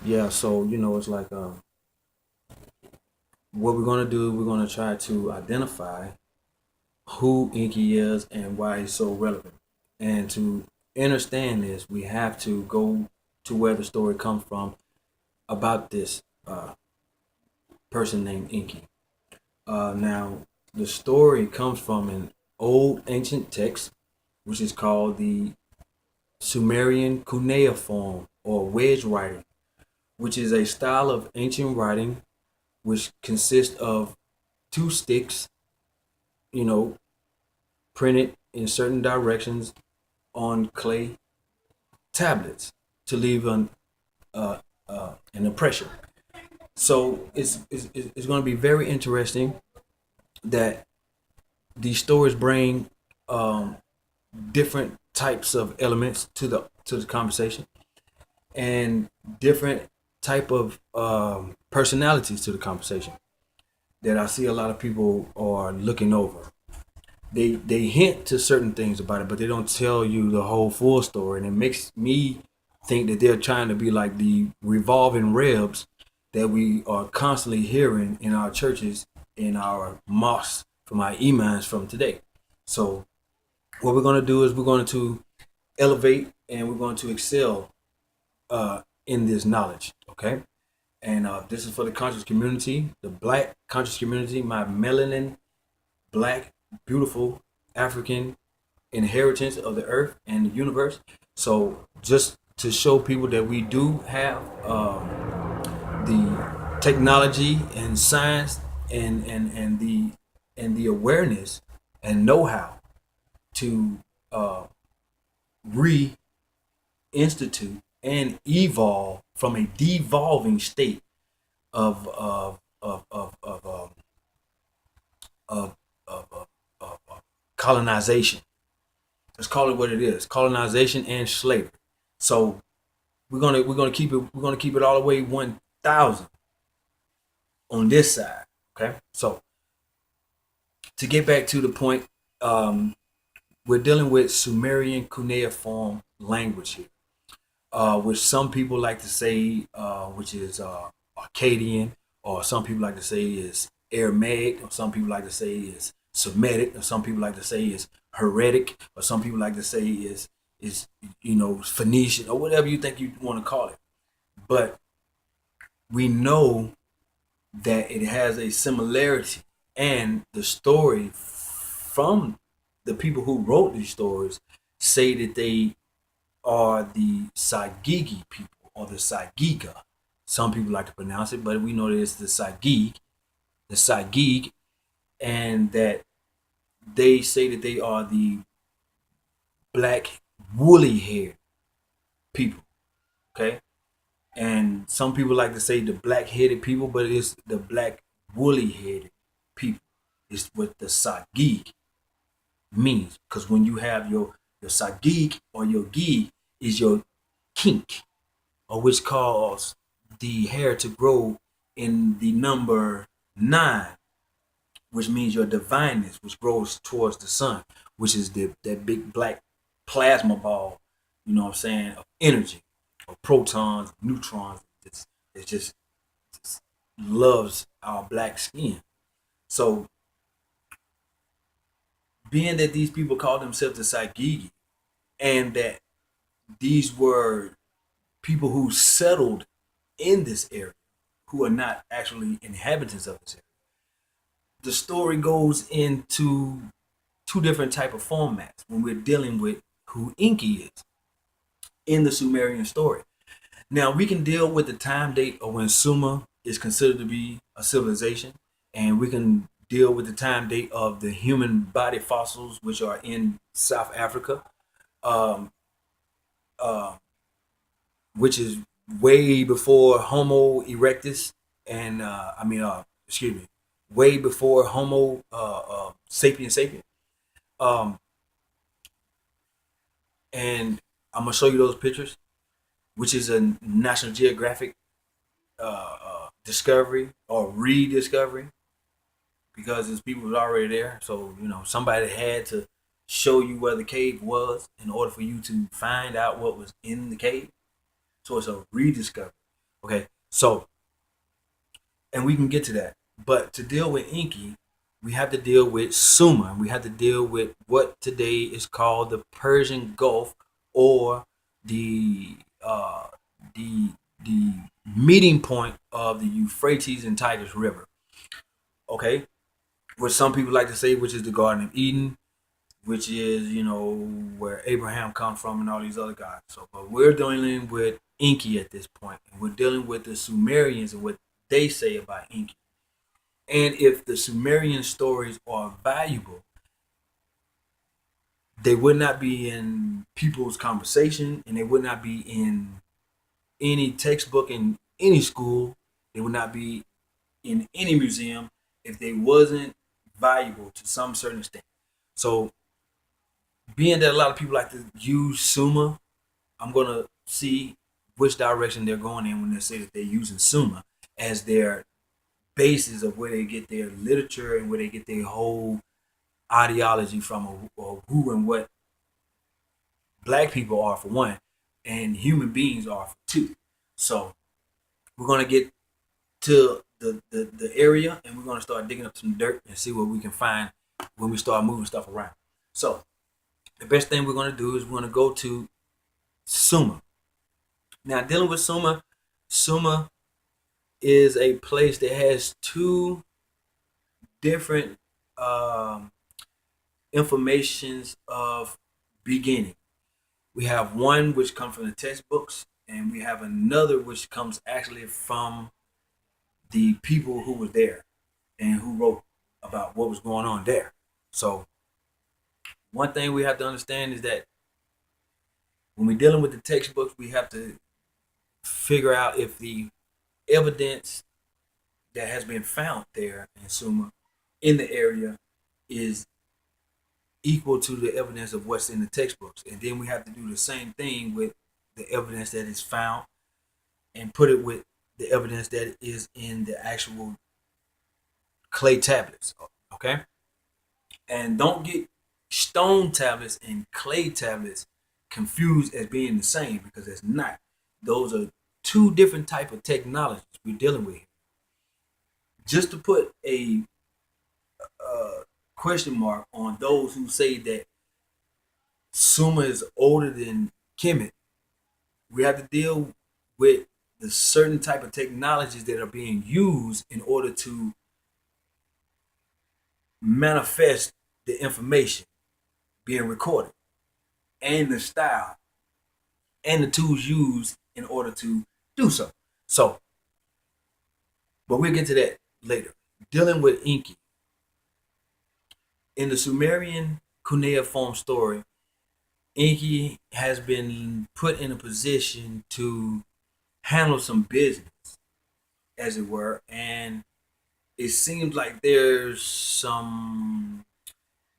Yeah, so it's like what we're gonna do. We're gonna try to identify who Enki is and why he's so relevant. And to understand this, we have to go to where the story comes from about this person named Enki. Now, the story comes from an old ancient text, which is called the Sumerian cuneiform or wedge writing, which is a style of ancient writing which consists of two sticks, you know, printed in certain directions on clay tablets to leave an impression. So it's going to be very interesting that these stories bring um, different types of elements to the conversation and different type of personalities to the conversation that I see a lot of people are looking over. They hint to certain things about it, but they don't tell you the whole full story, and it makes me think that they're trying to be like the revolving rebs that we are constantly hearing in our churches, in our mosques, from our imams from today. So what we're going to do is we're going to elevate and we're going to excel in this knowledge. Okay, and this is for the conscious community, the Black conscious community, my melanin Black, beautiful African inheritance of the earth and the universe. So just to show people that we do have the technology and science and the awareness and know-how to reinstitute and evolve from a devolving state of of of of of um, of colonization. Let's call it what it is: colonization and slavery. So we're gonna keep it all the way 1,000 on this side. Okay, so to get back to the point, we're dealing with Sumerian cuneiform language here, which some people like to say, which is Akkadian, or some people like to say is Aramaic, or some people like to say is Semitic, or some people like to say is Heretic, or some people like to say is Phoenician, or whatever you think you want to call it. But we know that it has a similarity, and the story from the people who wrote these stories say that they are the Sagigi people or the Sagiga. Some people like to pronounce it, but we know that it's the Sagig, and that they say that they are the black woolly haired people. Okay, and some people like to say the black headed people, but it's the black woolly headed people. It's what the Sagig means, because when you have your Sagig or your gig is your kink, or which cause the hair to grow in the number 9, which means your divineness, which grows towards the sun, which is that big black plasma ball, you know what I'm saying, of energy, of protons, neutrons. It just loves our black skin. So, being that these people call themselves the Saigigi, and that these were people who settled in this area, who are not actually inhabitants of this area, the story goes into two different type of formats when we're dealing with who Enki is in the Sumerian story. Now we can deal with the time date of when Sumer is considered to be a civilization, and we can deal with the time date of the human body fossils which are in South Africa, um, uh, which is way before Homo erectus, and excuse me, way before Homo sapien sapien. Um, and I'm gonna show you those pictures, which is a National Geographic discovery or rediscovery, because it's people who's already there. So somebody had to show you where the cave was in order for you to find out what was in the cave. So it's a rediscovery. Okay, so and we can get to that. But to deal with Enki, we have to deal with Sumer. We have to deal with what today is called the Persian Gulf, or the uh, the the meeting point of the Euphrates and Tigris River. Okay, what some people like to say, which is the Garden of Eden, which is where Abraham comes from and all these other guys. So, but we're dealing with Enki at this point, and we're dealing with the Sumerians and what they say about Enki. And if the Sumerian stories are valuable, they would not be in people's conversation, and they would not be in any textbook in any school. They would not be in any museum if they wasn't valuable to some certain extent. So, being that a lot of people like to use Sumer, I'm gonna see which direction they're going in when they say that they're using Sumer as their basis of where they get their literature and where they get their whole ideology from, or who and what black people are for one, and human beings are for two. So we're gonna get to the area, and we're gonna start digging up some dirt and see what we can find when we start moving stuff around. So the best thing we're gonna do is we're gonna go to Sumer. Now, dealing with Sumer, Sumer is a place that has two different um, informations of beginning. We have one which comes from the textbooks, and we have another which comes actually from the people who were there and who wrote about what was going on there. So one thing we have to understand is that when we're dealing with the textbooks, we have to figure out if the evidence that has been found there in Sumer in the area is equal to the evidence of what's in the textbooks. And then we have to do the same thing with the evidence that is found and put it with the evidence that is in the actual clay tablets. Okay? And don't get stone tablets and clay tablets confused as being the same, because it's not. Those are two different type of technologies we're dealing with. Just to put a question mark on those who say that Sumer is older than Kemet, we have to deal with the certain type of technologies that are being used in order to manifest the information being recorded, and the style and the tools used in order to do so. So, but we'll get to that later. Dealing with Enki. In the Sumerian cuneiform story, Enki has been put in a position to handle some business, as it were, and it seems like there's some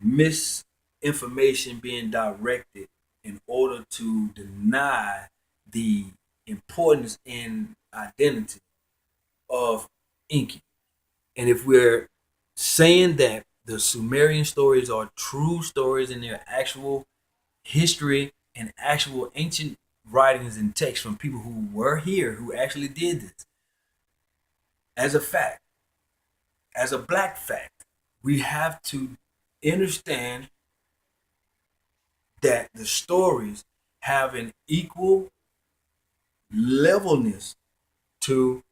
misinformation being directed in order to deny the importance and identity of Enki. And if we're saying that the Sumerian stories are true stories in their actual history and actual ancient writings and texts from people who were here, who actually did this, as a fact, as a black fact, we have to understand that the stories have an equal levelness to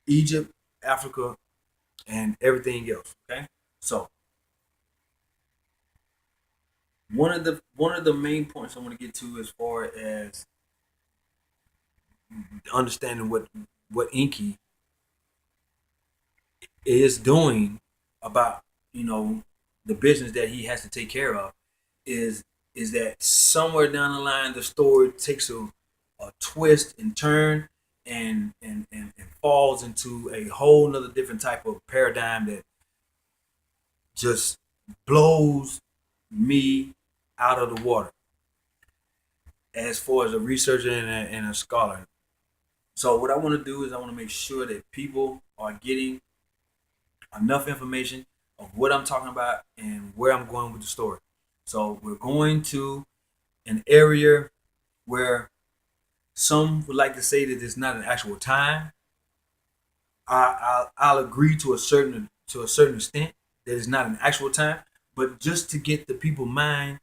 Egypt, Africa, and everything else. Okay, so one of the main points I want to get to, as far as understanding what Enki is doing about the business that he has to take care of, is that somewhere down the line the story takes a twist and turn, and falls into a whole nother different type of paradigm that just blows me out of the water as far as a researcher and a scholar. So what I want to do is I want to make sure that people are getting enough information of what I'm talking about and where I'm going with the story. So we're going to an area where Some would like to say that it's not an actual time. I'll agree to a certain extent that it's not an actual time, but just to get the people mind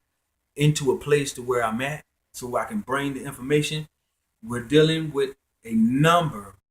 into a place to where I'm at, so I can bring the information. We're dealing with a number